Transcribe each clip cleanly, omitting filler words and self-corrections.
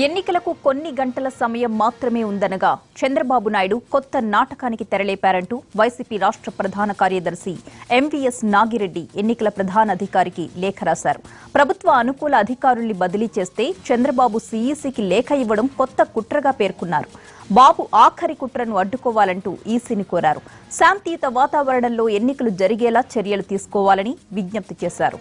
ఎన్నికలకు కొన్ని గంటల సమయం మాత్రమే ఉందనగా చంద్రబాబు నాయుడు కొత్త నాటకానికి తెరలేపారంటూ వైసీపీ రాష్ట్ర ప్రధాన కార్యదర్శి ఎంవీఎస్ నాగిరెడ్డి ఎన్నికల ప్రధాన అధికారికి లేఖ రాశారు. ప్రభుత్వ అనుకూల అధికారుల్ని బదిలీ చేస్తే చంద్రబాబు సీఈసీకి లేఖ ఇవ్వడం కొత్త కుట్రగా పేర్కొన్నారు. బాబు ఆఖరి కుట్రను అడ్డుకోవాలంటూ ఈసీని కోరారు. శాంతియుత వాతావరణంలో ఎన్నికలు జరిగేలా చర్యలు తీసుకోవాలని విజ్ఞప్తి చేశారు.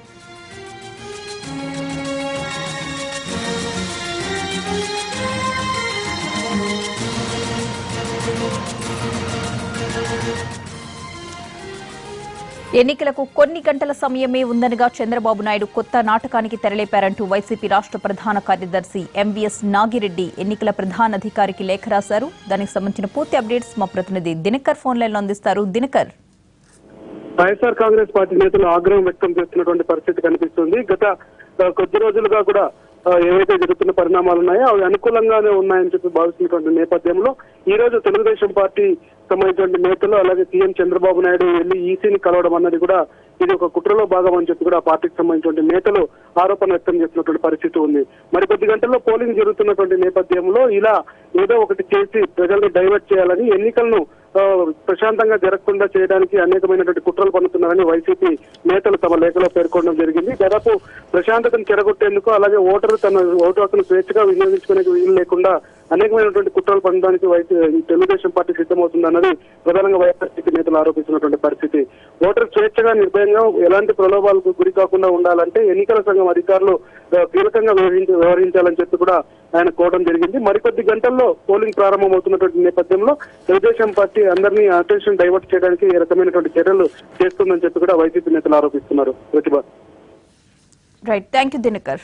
ఎన్నికలకు కొన్ని గంటల సమయమే ఉందనగా చంద్రబాబు నాయుడు కొత్త నాటకానికి తెరలేపారంటూ వైసీపీ రాష్ట్ర ప్రధాన కార్యదర్శి ఎంవీఎస్ నాగిరెడ్డి ఎన్నికల ప్రధాన అధికారికి లేఖ రాశారు. దానికి సంబంధించిన పూర్తి అప్డేట్స్ మా ప్రతినిధి దినకర్ ఫోన్ లైన్ లో అందిస్తారు. దినకర్, వైఎస్ఆర్ కాంగ్రెస్ పార్టీ నేతలు ఆగ్రహం వ్యక్తం చేస్తున్నటువంటి పరిస్థితి కనిపిస్తుంది. గత కొద్ది రోజులుగా కూడా ఏవైతే జరుగుతున్న పరిణామాలు ఉన్నాయో అవి అనుకూలంగానే ఉన్నాయని చెప్పి భావిస్తున్నటువంటి నేపథ్యంలో ఈ రోజు తెలుగుదేశం పార్టీ సంబంధించిన నేతలు అలాగే సీఎం చంద్రబాబు నాయుడు వెళ్లి ఈసీని కలవడం అన్నది కూడా ఇది ఒక కుట్రలో భాగం అని చెప్పి కూడా ఆ పార్టీకి సంబంధించిన నేతలు ఆరోపణ వ్యక్తం చేస్తున్నటువంటి పరిస్థితి ఉంది. మరి కొద్ది గంటల్లో పోలింగ్ జరుగుతున్నటువంటి నేపథ్యంలో ఇలా ఏదో ఒకటి చేసి ప్రజల్ని డైవర్ట్ చేయాలని, ఎన్నికలను ప్రశాంతంగా జరగకుండా చేయడానికి అనేకమైనటువంటి కుట్రలు పన్నుతున్నారని వైసీపీ నేతలు తమ లేఖలో పేర్కొనడం జరిగింది. దాదాపు ప్రశాంతతను చెడగొట్టేందుకు అలాగే ఓటరు తన ఓటు హక్కును స్వేచ్ఛగా వినియోగించుకునే వీలు లేకుండా అనేకమైనటువంటి కుట్రలు పడడానికి తెలుగుదేశం పార్టీ సిద్ధమవుతుందన్నది ప్రధానంగా వైఎస్ఆర్సీపీ నేతలు ఆరోపిస్తున్నటువంటి పరిస్థితి. ఓటర్ స్వేచ్ఛగా నిర్భయంగా ఎలాంటి ప్రలోభాలకు గురి కాకుండా ఉండాలంటే ఎన్నికల సంఘం అధికారులు కీలకంగా వ్యవహరించాలని చెప్పి కూడా ఆయన కోరడం జరిగింది. మరికొద్ది గంటల్లో పోలింగ్ ప్రారంభమవుతున్నటువంటి నేపథ్యంలో తెలుగుదేశం పార్టీ అందరినీ అటెన్షన్ డైవర్ట్ చేయడానికి ఏ రకమైనటువంటి చర్యలు చేస్తుందని చెప్పి కూడా వైసీపీ నేతలు ఆరోపిస్తున్నారు. Pratibha. Right, thank you Dinakar.